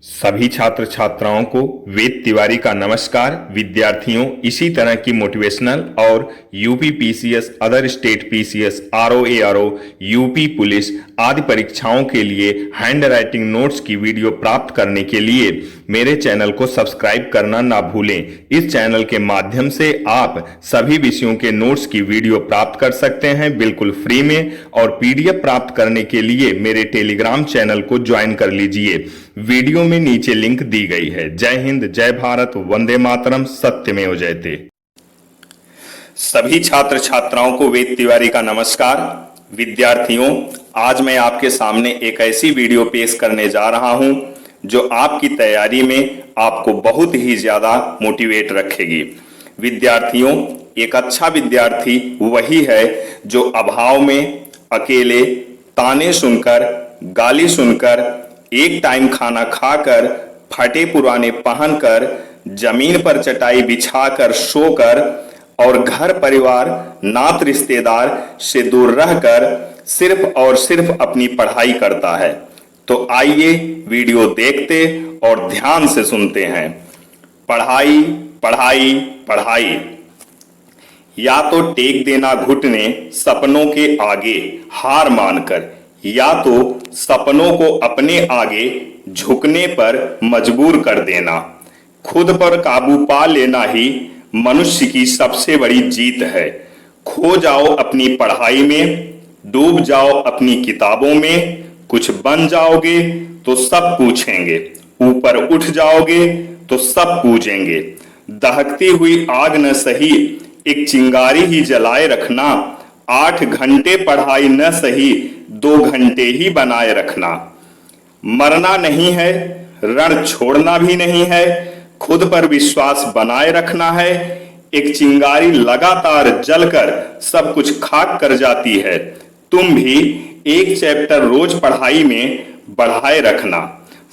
सभी छात्र छात्राओं को वेद तिवारी का नमस्कार। विद्यार्थियों, इसी तरह की मोटिवेशनल और UP PCS, other state PCS, RO ARO, UP police आदि परीक्षाओं के लिए हैंड राइटिंग नोट्स की वीडियो प्राप्त करने के लिए मेरे चैनल को सब्सक्राइब करना ना भूलें। इस चैनल के माध्यम से आप सभी विषयों के नोट्स की वीडियो प्राप्त कर सकते हैं बिल्कुल फ्री में, और पीडीएफ प्राप्त करने के लिए मेरे टेलीग्राम चैनल को ज्वाइन कर लीजिए। वीडियो में नीचे लिंक दी गई है। जय हिंद, जय भारत, वंदे मातरम, सत्यमेव जयते। सभी छात्र छात्राओं को वेद तिवारी का नमस्कार। विद्यार्थियों, आज मैं आपके सामने एक ऐसी वीडियो पेश करने जा रहा हूं जो आपकी तैयारी में आपको बहुत ही ज्यादा मोटिवेट रखेगी। विद्यार्थियों, एक अच्छा विद्यार्थी वही है जो अभाव में, अकेले, ताने सुनकर, गाली सुनकर, एक टाइम खाना खाकर, फटे पुराने पहनकर, जमीन पर चटाई बिछाकर सोकर और घर परिवार, नात रिश्तेदार से दूर रहकर सिर्फ और सिर्फ अपनी पढ़ाई करता है। तो आइए वीडियो देखते और ध्यान से सुनते हैं। पढ़ाई पढ़ाई पढ़ाई, या तो टेक देना घुटने सपनों के आगे हार मानकर, या तो सपनों को अपने आगे झुकने पर मजबूर कर देना। खुद पर काबू पा लेना ही मनुष्य की सबसे बड़ी जीत है। खो जाओ अपनी पढ़ाई में, डूब जाओ अपनी किताबों में, कुछ बन जाओगे तो सब पूछेंगे, ऊपर उठ जाओगे तो सब पूजेंगे। दहकती हुई आग न सही, एक चिंगारी ही जलाए रखना। 8 घंटे पढ़ाई न सही, 2 घंटे ही बनाए रखना। मरना नहीं है, रण छोड़ना भी नहीं है, खुद पर विश्वास बनाए रखना है। एक चिंगारी लगातार जलकर सब कुछ खाक कर जाती है। तुम भी एक चैप्टर रोज पढ़ाई में बढ़ाए रखना।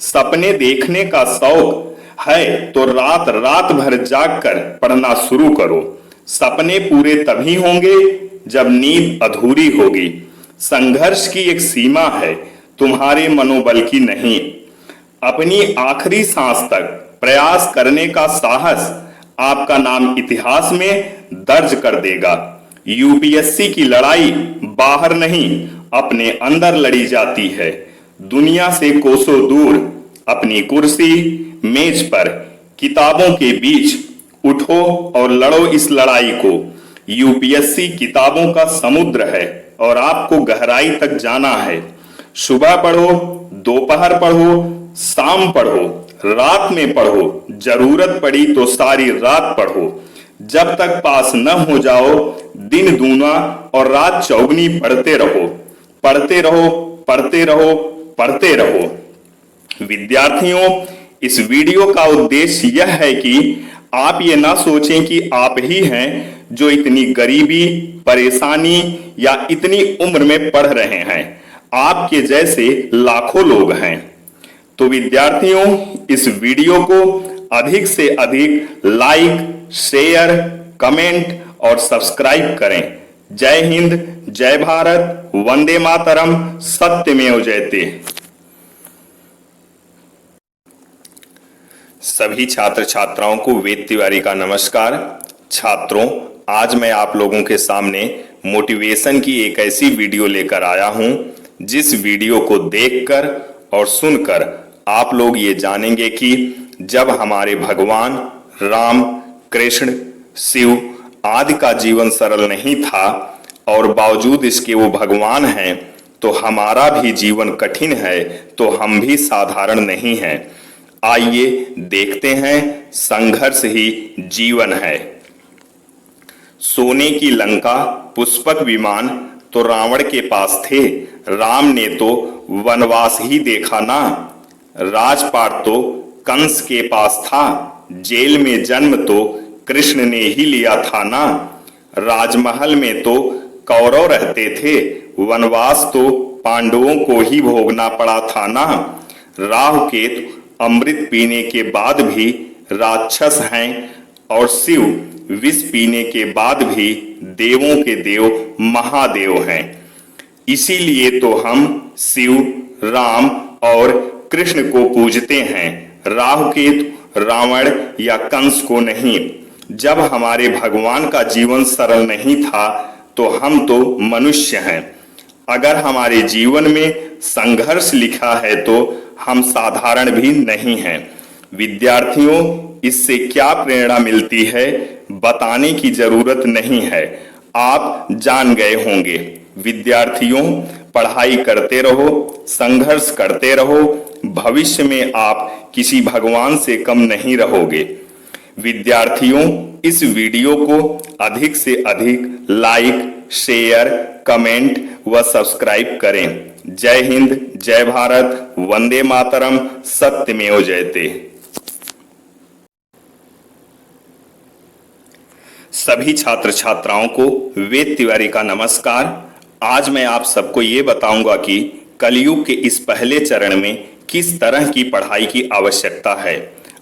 सपने देखने का शौक है तो रात रात भर जागकर पढ़ना शुरू करो। सपने पूरे तभी होंगे जब नींद अधूरी होगी। संघर्ष की एक सीमा है, तुम्हारे मनोबल की नहीं। अपनी आखिरी सांस तक प्रयास करने का साहस आपका नाम इतिहास में दर्ज कर देगा। यूपीएससी की लड़ाई बाहर नहीं, अपने अंदर लड़ी जाती है। दुनिया से कोसों दूर, अपनी कुर्सी मेज पर, किताबों के बीच उठो और लड़ो इस लड़ाई को। यूपीएससी किताबों का समुद्र है और आपको गहराई तक जाना है। सुबह पढ़ो, दोपहर पढ़ो, शाम पढ़ो, रात में पढ़ो, जरूरत पड़ी तो सारी रात पढ़ो। जब तक पास न हो जाओ, दिन दूना और रात चौगनी पढ़ते रहो, पढ़ते रहो, पढ़ते रहो, पढ़ते रहो। विद्यार्थियों, इस वीडियो का उद्देश्य यह है कि आप ये ना सोचें कि आप ही हैं जो इतनी गरीबी, परेशानी या इतनी उम्र में पढ़ रहे हैं। आपके जैसे लाखों लोग हैं। तो विद्यार्थियों, इस वीडियो को अधिक से अधिक लाइक, शेयर, कमेंट और सब्सक्राइब करें। जय हिंद, जय भारत, वंदे मातरम, सत्यमेव जयते। सभी छात्र छात्राओं को वेद तिवारी का नमस्कार। छात्रों, आज मैं आप लोगों के सामने मोटिवेशन की एक ऐसी वीडियो लेकर आया हूं जिस वीडियो को देखकर और सुनकर आप लोग ये जानेंगे कि जब हमारे भगवान राम, कृष्ण, शिव आदि का जीवन सरल नहीं था और बावजूद इसके वो भगवान हैं, तो हमारा भी जीवन कठिन है, तो हम भी साधारण नहीं हैं। आइए देखते हैं, संघर्ष ही जीवन है। सोने की लंका, पुष्पक विमान तो रावण के पास थे, राम ने तो वनवास ही देखा ना। राजपाट तो कंस के पास था, जेल में जन्म तो कृष्ण ने ही लिया था ना। राजमहल में तो कौरव रहते थे, वनवास तो पांडवों को ही भोगना पड़ा था ना। राहु केतु अमृत पीने के बाद भी राक्षस हैं और शिव विष पीने के बाद भी देवों के देव महादेव हैं। इसीलिए तो हम शिव, राम और कृष्ण को पूजते हैं, राहु केतु, रावण या कंस को नहीं। जब हमारे भगवान का जीवन सरल नहीं था तो हम तो मनुष्य हैं। अगर हमारे जीवन में संघर्ष लिखा है तो हम साधारण भी नहीं हैं। विद्यार्थियों, इससे क्या प्रेरणा मिलती है बताने की जरूरत नहीं है, आप जान गए होंगे। विद्यार्थियों, पढ़ाई करते रहो, संघर्ष करते रहो, भविष्य में आप किसी भगवान से कम नहीं रहोगे। विद्यार्थियों, इस वीडियो को अधिक से अधिक लाइक, शेयर, कमेंट व सब्सक्राइब करें। जय हिंद, जय भारत, वंदे मातरम, सत्यमेव जयते। सभी छात्र छात्राओं को वेद तिवारी का नमस्कार। आज मैं आप सबको ये बताऊंगा कि कलयुग के इस पहले चरण में किस तरह की पढ़ाई की आवश्यकता है,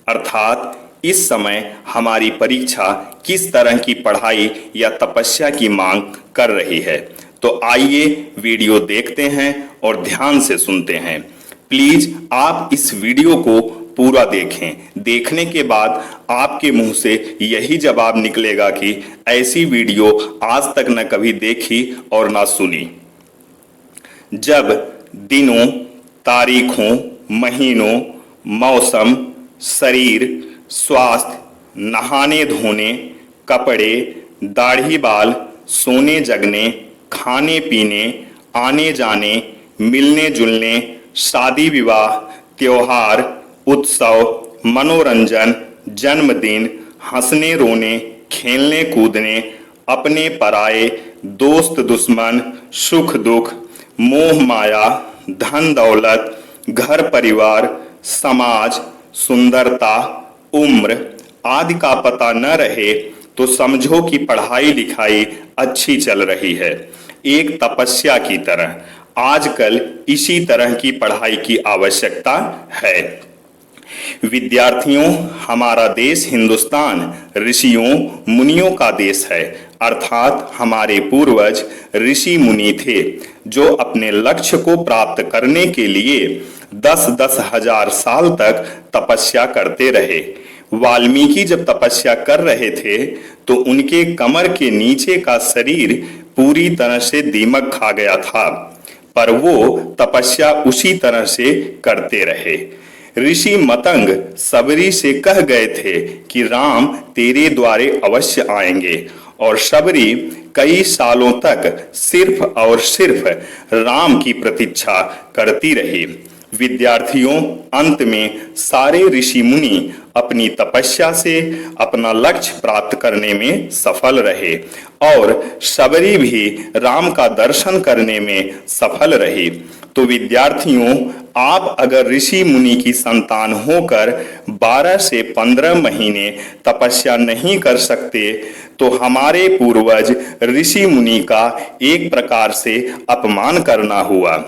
अर्थात इस समय हमारी परीक्षा किस तरह की पढ़ाई या तपस्या की मांग कर रही है। तो आइए वीडियो देखते हैं और ध्यान से सुनते हैं। प्लीज आप इस वीडियो को पूरा देखें। देखने के बाद आपके मुंह से यही जवाब निकलेगा कि ऐसी वीडियो आज तक न कभी देखी और ना सुनी। जब दिनों, तारीखों, महीनों, मौसम, शरीर, स्वास्थ्य, नहाने धोने, कपड़े, दाढ़ी बाल, सोने जगने, खाने पीने, आने जाने, मिलने जुलने, शादी विवाह, त्योहार, उत्सव, मनोरंजन, जन्मदिन, हंसने रोने, खेलने कूदने, अपने पराये, दोस्त दुश्मन, सुख दुख, मोह माया, धन दौलत, घर परिवार, समाज, सुंदरता, उम्र आदि का पता न रहे तो समझो कि पढ़ाई लिखाई अच्छी चल रही है, एक तपस्या की तरह। आजकल इसी तरह की पढ़ाई की आवश्यकता है। विद्यार्थियों, हमारा देश हिंदुस्तान ऋषियों मुनियों का देश है, अर्थात हमारे पूर्वज ऋषि मुनि थे जो अपने लक्ष्य को प्राप्त करने के लिए 10-10 हजार साल तक तपस्या करते रहे। वाल्मीकि जब तपस्या कर रहे थे तो उनके कमर के नीचे का शरीर पूरी तरह से दीमक खा गया था, पर वो तपस्या उसी तरह से करते रहे। ऋषि मतंग सबरी से कह गए थे कि राम तेरे द्वारे अवश्य आएंगे, और सबरी कई सालों तक सिर्फ और सिर्फ राम की प्रतीक्षा करती रही। विद्यार्थियों, अंत में सारे ऋषि मुनि अपनी तपस्या से अपना लक्ष्य प्राप्त करने में सफल रहे और सबरी भी राम का दर्शन करने में सफल रही। तो विद्यार्थियों, आप अगर ऋषि मुनि की संतान होकर 12 से 15 महीने तपस्या नहीं कर सकते तो हमारे पूर्वज ऋषि मुनि का एक प्रकार से अपमान करना हुआ।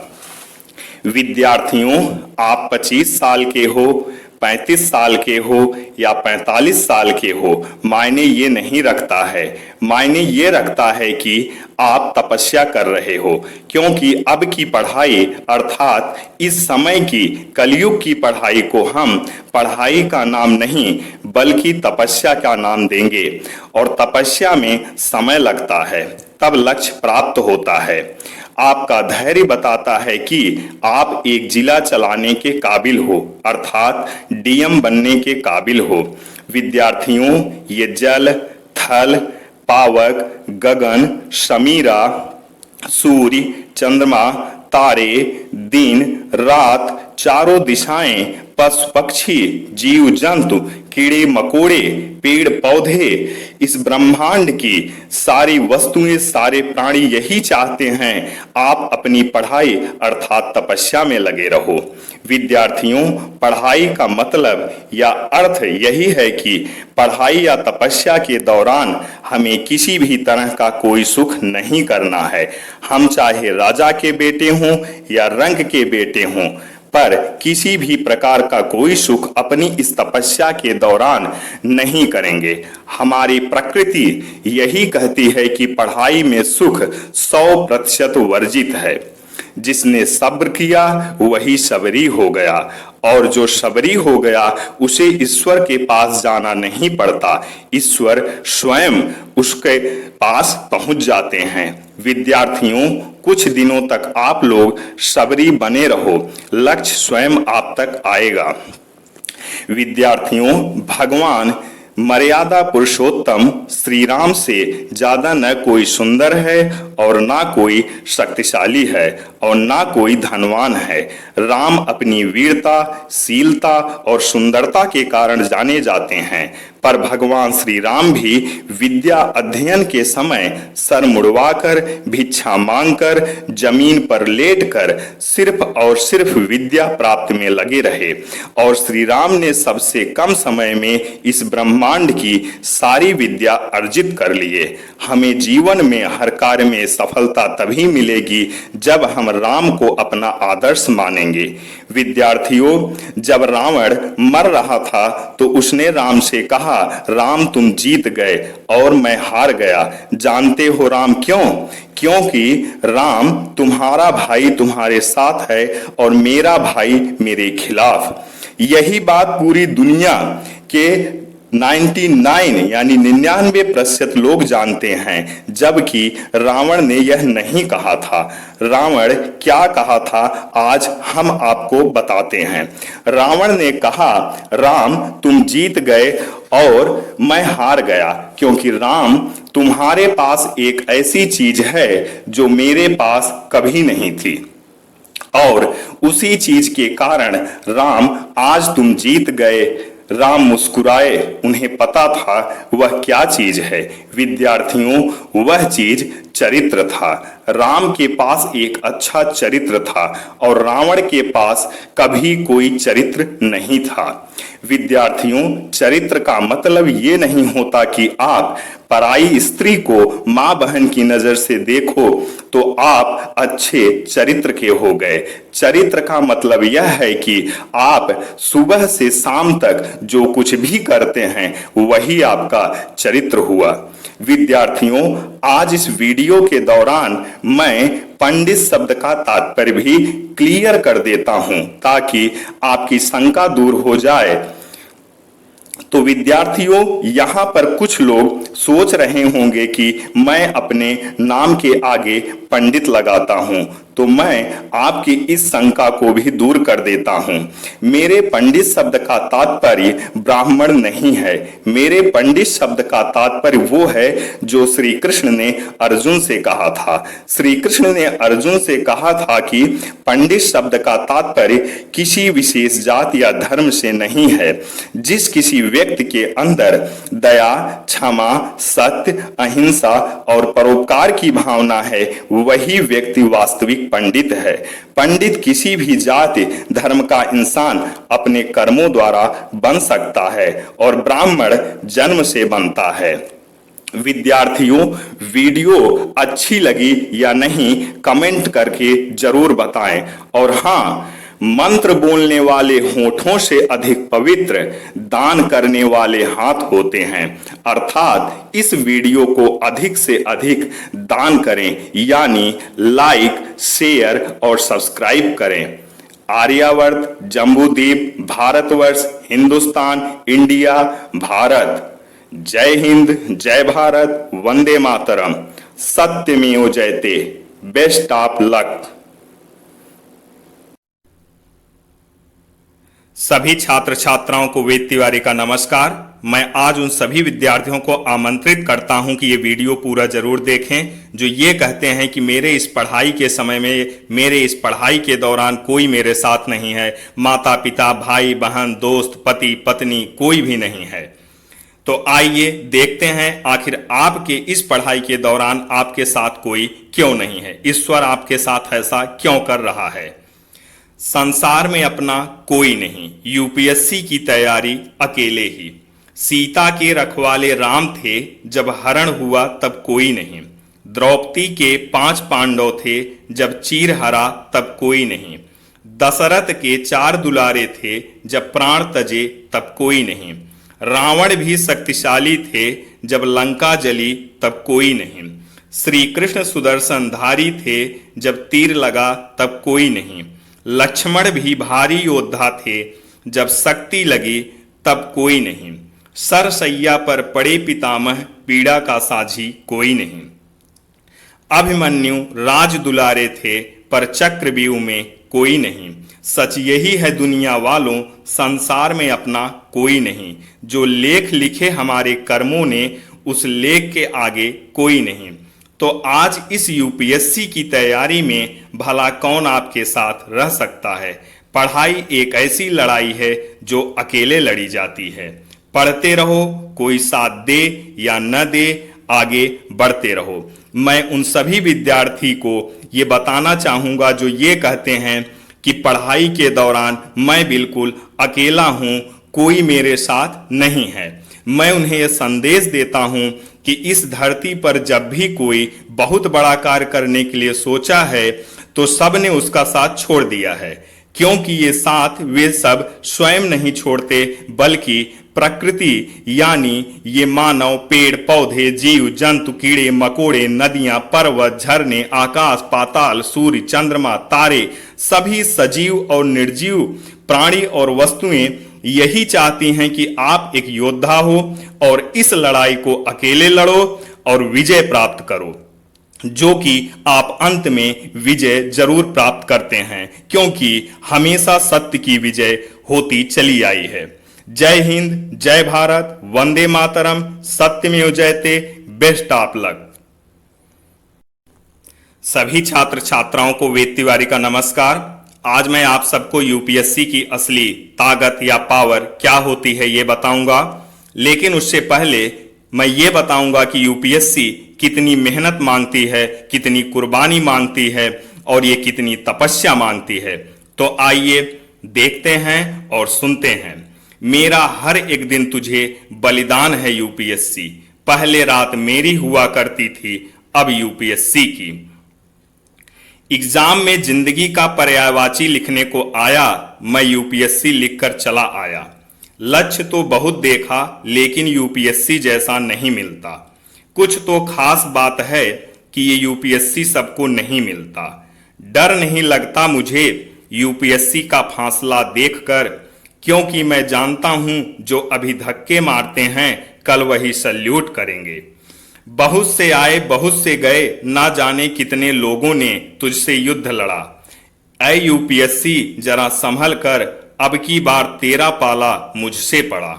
विद्यार्थियों, आप 25 साल के हो, 35 साल के हो या 45 साल के हो, मायने ये नहीं रखता है। मायने ये रखता है कि आप तपस्या कर रहे हो, क्योंकि अब की पढ़ाई अर्थात इस समय की कलयुग की पढ़ाई को हम पढ़ाई का नाम नहीं बल्कि तपस्या का नाम देंगे। और तपस्या में समय लगता है, तब लक्ष्य प्राप्त होता है। आपका धैर्य बताता है कि आप एक जिला चलाने के काबिल हो, अर्थात डीएम बनने के काबिल हो। विद्यार्थियों, ये जल, थल, पावक, गगन, समीरा, सूर्य, चंद्रमा, तारे, दिन, रात, चारों दिशाएं, पशु पक्षी, जीव जंतु, कीड़े मकोड़े, पेड़ पौधे, इस ब्रह्मांड की सारी वस्तुएं, सारे प्राणी यही चाहते हैं आप अपनी पढ़ाई अर्थात तपस्या में लगे रहो। विद्यार्थियों, पढ़ाई का मतलब या अर्थ यही है कि पढ़ाई या तपस्या के दौरान हमें किसी भी तरह का कोई सुख नहीं करना है। हम चाहे राजा के बेटे हों या रंग के बेटे हों, पर किसी भी प्रकार का कोई सुख अपनी इस तपस्या के दौरान नहीं करेंगे। हमारी प्रकृति यही कहती है कि पढ़ाई में सुख 100% वर्जित है। जिसने सब्र किया वही सबरी हो गया, और जो सबरी हो गया उसे ईश्वर के पास जाना नहीं पड़ता, ईश्वर स्वयं उसके पास पहुंच जाते हैं। विद्यार्थियों, कुछ दिनों तक आप लोग सबरी बने रहो, लक्ष्य स्वयं आप तक आएगा। विद्यार्थियों, भगवान मर्यादा पुरुषोत्तम श्री राम से ज्यादा न कोई सुंदर है और ना कोई शक्तिशाली है और ना कोई धनवान है। राम अपनी वीरता, शीलता और सुंदरता के कारण जाने जाते हैं, पर भगवान श्री राम भी विद्या अध्ययन के समय सर मुड़वाकर, भिक्षा मांगकर, जमीन पर लेटकर सिर्फ और सिर्फ विद्या प्राप्त में लगे रहे, और श्री राम ने सबसे कम समय में इस ब्रह्मांड की सारी विद्या अर्जित कर लिए। हमें जीवन में हर कार्य में सफलता तभी मिलेगी जब हम राम को अपना आदर्श मानेंगे। विद्यार्थियों, जब रावण मर रहा था तो उसने राम से कहा, राम तुम जीत गए और मैं हार गया। जानते हो राम क्यों? क्योंकि राम तुम्हारा भाई तुम्हारे साथ है और मेरा भाई मेरे खिलाफ। यही बात पूरी दुनिया के 99 यानी 99% लोग जानते हैं, जबकि रावण ने यह नहीं कहा था। रावण क्या कहा था आज हम आपको बताते हैं। रावण ने कहा, राम तुम जीत गए और मैं हार गया, क्योंकि राम तुम्हारे पास एक ऐसी चीज है जो मेरे पास कभी नहीं थी, और उसी चीज के कारण राम आज तुम जीत गए। राम मुस्कुराए, उन्हें पता था वह क्या चीज है। विद्यार्थियों, वह चीज चरित्र था। राम के पास एक अच्छा चरित्र था और रावण के पास कभी कोई चरित्र नहीं था। विद्यार्थियों, चरित्र का मतलब ये नहीं होता कि आप पराई स्त्री को मां बहन की नजर से देखो तो आप अच्छे चरित्र के हो गए। चरित्र का मतलब यह है कि आप सुबह से शाम तक जो कुछ भी करते हैं वही आपका चरित्र हुआ। विद्यार्थियों, आज इस वीडियो के दौरान मैं पंडित शब्द का तात्पर्य भी क्लियर कर देता हूं ताकि आपकी शंका दूर हो जाए। तो विद्यार्थियों, यहाँ पर कुछ लोग सोच रहे होंगे कि मैं अपने नाम के आगे पंडित लगाता हूं, तो मैं आपकी इस शंका को भी दूर कर देता हूं। मेरे पंडित शब्द का तात्पर्य ब्राह्मण नहीं है। मेरे पंडित शब्द का तात्पर्य वो है जो श्री कृष्ण ने अर्जुन से कहा था। श्री कृष्ण ने अर्जुन से कहा था कि पंडित शब्द का तात्पर्य किसी विशेष जाति या धर्म से नहीं है। जिस किसी व्यक्ति के अंदर दया, क्षमा, सत्य, अहिंसा और परोपकार की भावना है, वही व्यक्ति वास्तविक पंडित है। पंडित किसी भी जाति धर्म का इंसान अपने कर्मों द्वारा बन सकता है और ब्राह्मण जन्म से बनता है। विद्यार्थियों, वीडियो अच्छी लगी या नहीं कमेंट करके जरूर बताएं, और हाँ, मंत्र बोलने वाले होठों से अधिक पवित्र दान करने वाले हाथ होते हैं। अर्थात इस वीडियो को अधिक से अधिक दान करें, यानी लाइक, शेयर और सब्सक्राइब करें। आर्यावर्त, जम्बूद्वीप, भारतवर्ष, हिंदुस्तान, इंडिया, भारत। जय हिंद, जय भारत, वंदे मातरम, सत्यमेव जयते। Best of luck. सभी छात्र छात्राओं को वेद तिवारी का नमस्कार। मैं आज उन सभी विद्यार्थियों को आमंत्रित करता हूं कि ये वीडियो पूरा जरूर देखें, जो ये कहते हैं कि मेरे इस पढ़ाई के समय में, मेरे इस पढ़ाई के दौरान कोई मेरे साथ नहीं है, माता पिता, भाई बहन, दोस्त, पति पत्नी कोई भी नहीं है। तो आइए देखते हैं आखिर आपके इस पढ़ाई के दौरान आपके साथ कोई क्यों नहीं है, ईश्वर आपके साथ ऐसा क्यों कर रहा है। संसार में अपना कोई नहीं, यूपीएससी की तैयारी अकेले ही। सीता के रखवाले राम थे, जब हरण हुआ तब कोई नहीं। द्रौपदी के 5 पांडव थे, जब चीर हरा तब कोई नहीं। दशरथ के 4 दुलारे थे, जब प्राण तजे तब कोई नहीं। रावण भी शक्तिशाली थे, जब लंका जली तब कोई नहीं। श्री कृष्ण सुदर्शन धारी थे, जब तीर लगा तब कोई नहीं। लक्ष्मण भी भारी योद्धा थे, जब शक्ति लगी तब कोई नहीं। सरसैया पर पड़े पितामह, पीड़ा का साझी कोई नहीं। अभिमन्यु राज दुलारे थे, पर चक्रव्यूह में कोई नहीं। सच यही है दुनिया वालों, संसार में अपना कोई नहीं। जो लेख लिखे हमारे कर्मों ने, उस लेख के आगे कोई नहीं। तो आज इस यूपीएससी की तैयारी में भला कौन आपके साथ रह सकता है। पढ़ाई एक ऐसी लड़ाई है जो अकेले लड़ी जाती है। पढ़ते रहो, कोई साथ दे या न दे, आगे बढ़ते रहो। मैं उन सभी विद्यार्थी को ये बताना चाहूँगा जो ये कहते हैं कि पढ़ाई के दौरान मैं बिल्कुल अकेला हूँ, कोई मेरे साथ नहीं है। मैं उन्हें यह संदेश देता हूँ कि इस धरती पर जब भी कोई बहुत बड़ा कार्य करने के लिए सोचा है, तो सब ने उसका साथ छोड़ दिया है। क्योंकि ये साथ वे सब स्वयं नहीं छोड़ते, बल्कि प्रकृति यानी ये मानव, पेड़ पौधे, जीव जंतु, कीड़े मकोड़े, नदियां, पर्वत, झरने, आकाश पाताल, सूर्य, चंद्रमा, तारे, सभी सजीव और निर्जीव प्राणी और वस्तुएं यही चाहती हैं कि आप एक योद्धा हो और इस लड़ाई को अकेले लड़ो और विजय प्राप्त करो, जो कि आप अंत में विजय जरूर प्राप्त करते हैं, क्योंकि हमेशा सत्य की विजय होती चली आई है। जय हिंद, जय भारत, वंदे मातरम, सत्यमेव जयते। Best of luck. सभी छात्र छात्राओं को वेद तिवारी का नमस्कार। आज मैं आप सबको यूपीएससी की असली ताकत या पावर क्या होती है ये बताऊंगा, लेकिन उससे पहले मैं ये बताऊंगा कि यूपीएससी कितनी मेहनत मांगती है, कितनी कुर्बानी मांगती है और ये कितनी तपस्या मांगती है। तो आइए देखते हैं और सुनते हैं। मेरा हर एक दिन तुझे बलिदान है यूपीएससी, पहले रात मेरी हुआ करती थी, अब यूपीएससी की। एग्जाम में जिंदगी का पर्यायवाची लिखने को आया, मैं यूपीएससी लिखकर चला आया। लक्ष्य तो बहुत देखा, लेकिन यूपीएससी जैसा नहीं मिलता। कुछ तो खास बात है कि ये यूपीएससी सबको नहीं मिलता। डर नहीं लगता मुझे यूपीएससी का फासला देखकर, क्योंकि मैं जानता हूं जो अभी धक्के मारते हैं कल वही सल्यूट करेंगे। बहुत से आए बहुत से गए, ना जाने कितने लोगों ने तुझसे युद्ध लड़ा। ऐ यूपीएससी जरा संभल कर, अब की बार तेरा पाला मुझसे पड़ा।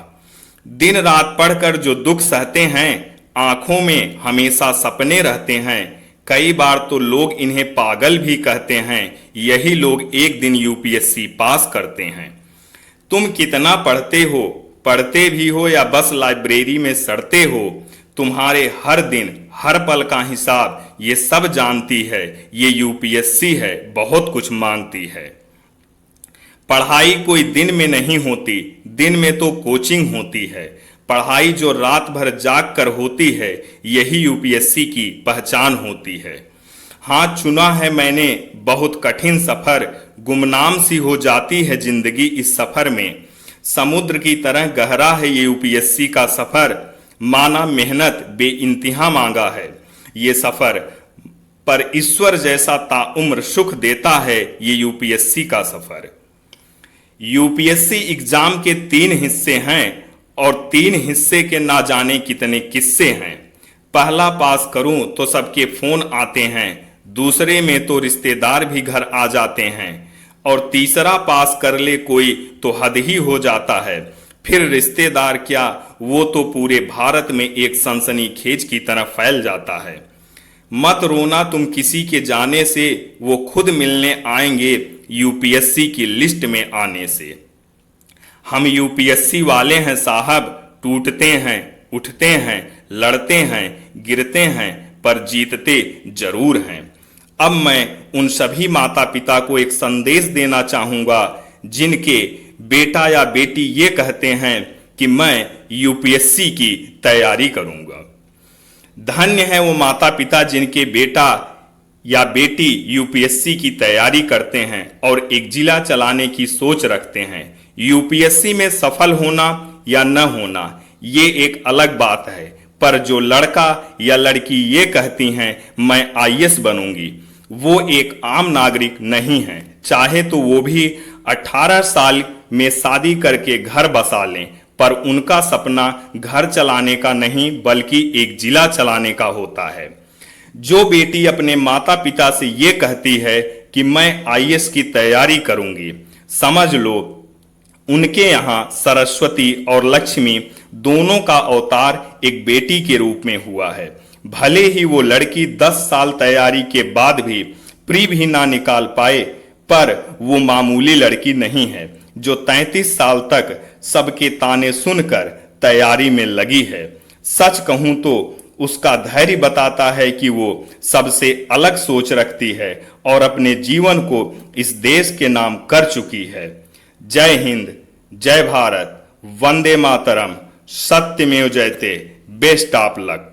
दिन रात पढ़कर जो दुख सहते हैं, आंखों में हमेशा सपने रहते हैं। कई बार तो लोग इन्हें पागल भी कहते हैं, यही लोग एक दिन यूपीएससी पास करते हैं। तुम कितना पढ़ते हो, पढ़ते भी हो या बस लाइब्रेरी में सड़ते हो, तुम्हारे हर दिन हर पल का हिसाब ये सब जानती है। ये यूपीएससी है, बहुत कुछ मांगती है। पढ़ाई कोई दिन में नहीं होती, दिन में तो कोचिंग होती है। पढ़ाई जो रात भर जाग कर होती है, यही यूपीएससी की पहचान होती है। हाँ, चुना है मैंने बहुत कठिन सफर, गुमनाम सी हो जाती है जिंदगी इस सफर में। समुद्र की तरह गहरा है ये यूपीएससी का सफर, माना मेहनत बेइंतहा मांगा है ये सफर, पर ईश्वर जैसा ताउम्र सुख देता है ये यूपीएससी का सफर। यूपीएससी एग्जाम के 3 हिस्से हैं और 3 हिस्से के ना जाने कितने किस्से हैं। पहला पास करूं तो सबके फोन आते हैं, दूसरे में तो रिश्तेदार भी घर आ जाते हैं, और तीसरा पास कर ले कोई तो हद ही हो जाता है। फिर रिश्तेदार क्या, वो तो पूरे भारत में एक सनसनीखेज की तरह फैल जाता है। मत रोना तुम किसी के जाने से, वो खुद मिलने आएंगे यूपीएससी की लिस्ट में आने से। हम यूपीएससी वाले हैं साहब, टूटते हैं, उठते हैं, लड़ते हैं, गिरते हैं, पर जीतते जरूर हैं। अब मैं उन सभी माता पिता को एक संदेश देना चाहूंगा जिनके बेटा या बेटी ये कहते हैं कि मैं यूपीएससी की तैयारी करूंगा। धन्य है वो माता पिता जिनके बेटा या बेटी यूपीएससी की तैयारी करते हैं और एक जिला चलाने की सोच रखते हैं। यूपीएससी में सफल होना या न होना ये एक अलग बात है, पर जो लड़का या लड़की ये कहती हैं मैं आईएएस बनूंगी, वो एक आम नागरिक नहीं है। चाहे तो वो भी 18 साल में शादी करके घर बसा लें, पर उनका सपना घर चलाने का नहीं बल्कि एक जिला चलाने का होता है। जो बेटी अपने माता पिता से ये कहती है कि मैं आईएएस की तैयारी करूंगी, समझ लो उनके यहाँ सरस्वती और लक्ष्मी दोनों का अवतार एक बेटी के रूप में हुआ है। भले ही वो लड़की 10 साल तैयारी के बाद भी प्री भी ना निकाल पाए, पर वो मामूली लड़की नहीं है जो 33 साल तक सबके ताने सुनकर तैयारी में लगी है। सच कहूं तो उसका धैर्य बताता है कि वो सबसे अलग सोच रखती है और अपने जीवन को इस देश के नाम कर चुकी है। जय हिंद, जय भारत, वंदे मातरम, सत्यमेव जयते, बेस्ट ऑफ लक।